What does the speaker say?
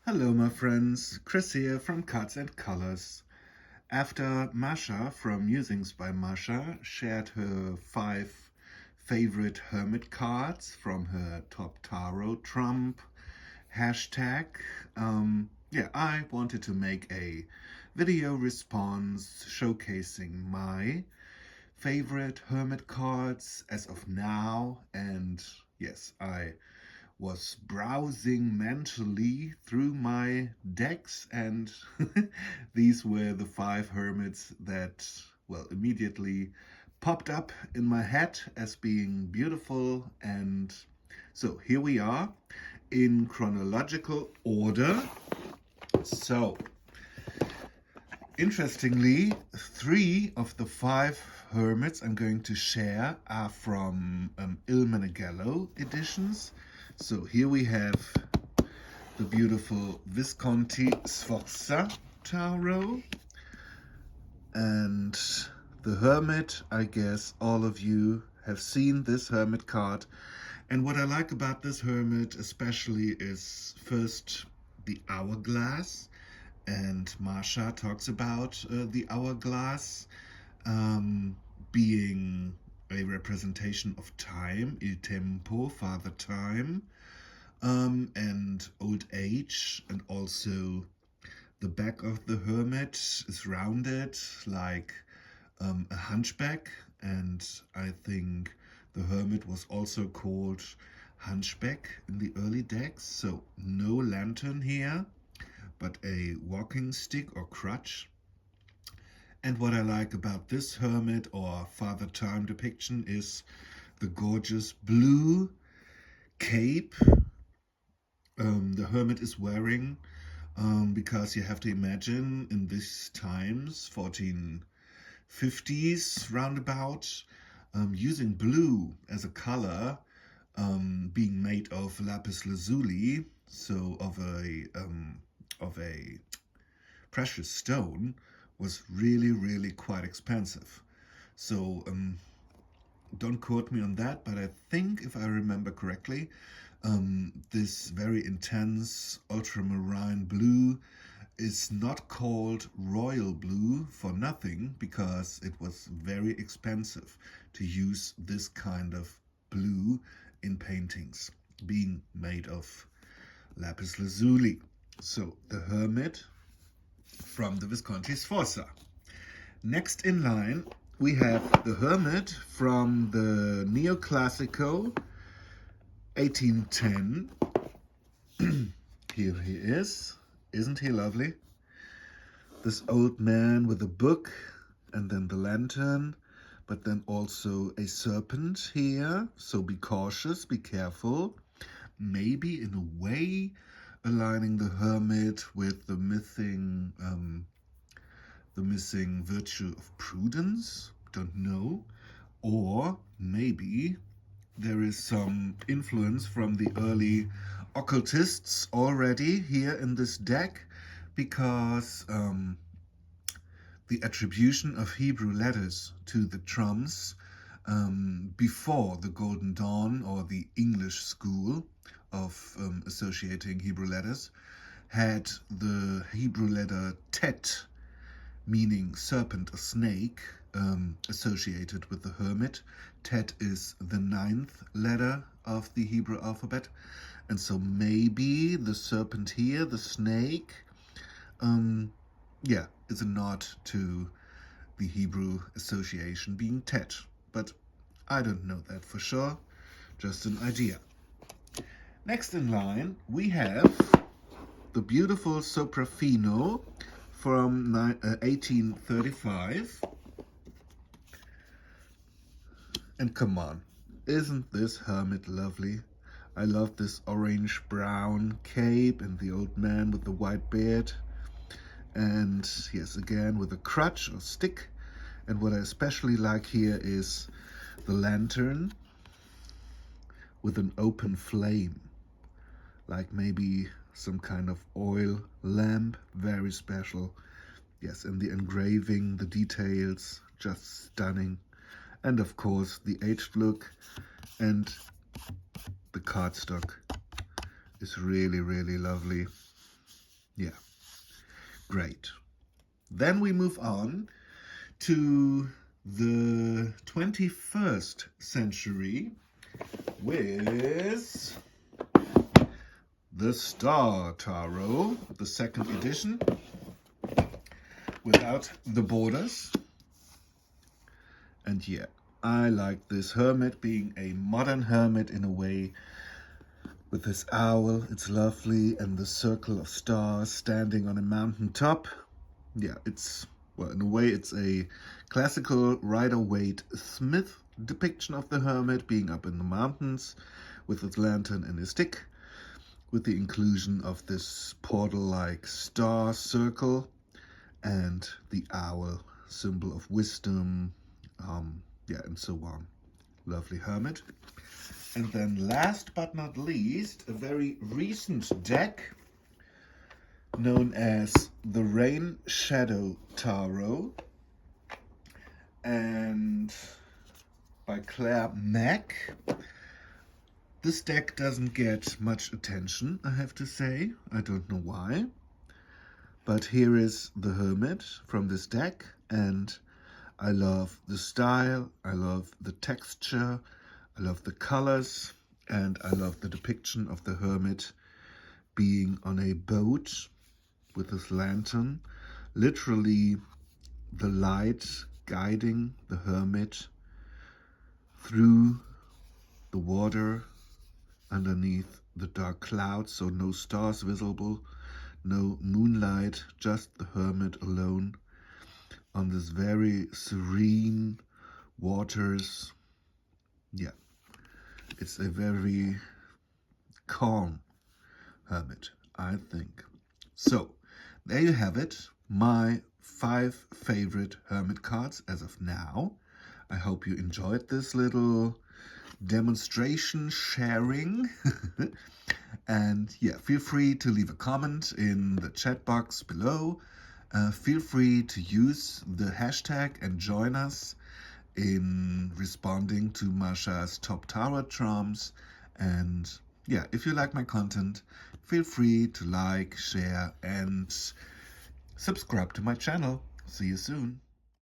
Hello my friends, Chris here from Cards.n.Colors. After Mascha from Musings by Mascha shared her 5 favorite Hermit cards from her top tarot trump hashtag, I wanted to make a video response showcasing my favorite Hermit cards as of now. And yes, I was browsing mentally through my decks, and these were the 5 hermits that, well, immediately popped up in my head as being beautiful. And so here we are in chronological order. So interestingly, 3 of the 5 hermits I'm going to share are from Il Menegello editions. So here we have the beautiful Visconti Sforza Tarot. And the Hermit, I guess all of you have seen this Hermit card. And what I like about this Hermit especially is first the hourglass. And Mascha talks about the hourglass being a representation of time, il tempo, father time, and old age, and also the back of the hermit is rounded like a hunchback, and I think the hermit was also called hunchback in the early decks. So no lantern here, but a walking stick or crutch. And what I like about this hermit or father time depiction is the gorgeous blue cape the hermit is wearing, because you have to imagine in these times, 1450s roundabout, using blue as a color, being made of lapis lazuli, so of a precious stone, was really quite expensive. So don't quote me on that, but I think, if I remember correctly, this very intense ultramarine blue is not called royal blue for nothing, because it was very expensive to use this kind of blue in paintings, being made of lapis lazuli. So the Hermit from the Visconti Sforza. Next in line, we have the Hermit from the Neoclassico 1810. Here he is. Isn't he lovely? This old man with a book, and then the lantern, but then also a serpent here. So be cautious, be careful. Maybe in a way aligning the hermit with the missing virtue of prudence. Don't know. Or maybe there is some influence from the early occultists already here in this deck, because the attribution of Hebrew letters to the trumps before the Golden Dawn, or the English school of associating Hebrew letters, had the Hebrew letter tet, meaning serpent or snake, associated with the hermit. Tet is the 9th letter of the Hebrew alphabet, and so maybe the serpent here, the snake, is a nod to the Hebrew association being Tet, but I don't know that for sure, just an idea. Next in line, we have the beautiful Soprafino from 1835. And come on, isn't this hermit lovely? I love this orange-brown cape and the old man with the white beard. And yes, again with a crutch or stick. And what I especially like here is the lantern with an open flame, like maybe some kind of oil lamp, very special. Yes, and the engraving, the details, just stunning. And of course the aged look, and the cardstock is really lovely. Yeah, great. Then we move on to the 21st century with the Star Tarot, the second edition, without the borders. And yeah, I like this hermit being a modern hermit in a way. With this owl, it's lovely, and the circle of stars standing on a mountain top. Yeah, well, in a way, it's a classical Rider-Waite-Smith depiction of the hermit being up in the mountains with his lantern and his stick, with the inclusion of this portal-like star circle and the owl, symbol of wisdom, yeah, and so on. Lovely hermit. And then last but not least, a very recent deck known as the Rain Shadow Tarot, and by Claire Mack. This deck doesn't get much attention, I have to say. I don't know why. But here is the Hermit from this deck, and I love the style, I love the texture, I love the colors, and I love the depiction of the Hermit being on a boat with his lantern, literally the light guiding the Hermit through the water underneath the dark clouds, so no stars visible, no moonlight, just the Hermit alone on this very serene waters. Yeah, it's a very calm hermit, I think. So, there you have it, my 5 favorite hermit cards as of now. I hope you enjoyed this little demonstration sharing. And yeah, feel free to leave a comment in the chat box below. Feel free to use the hashtag and join us in responding to Mascha's top tarot charms. And yeah, if you like my content, feel free to like, share, and subscribe to my channel. See you soon.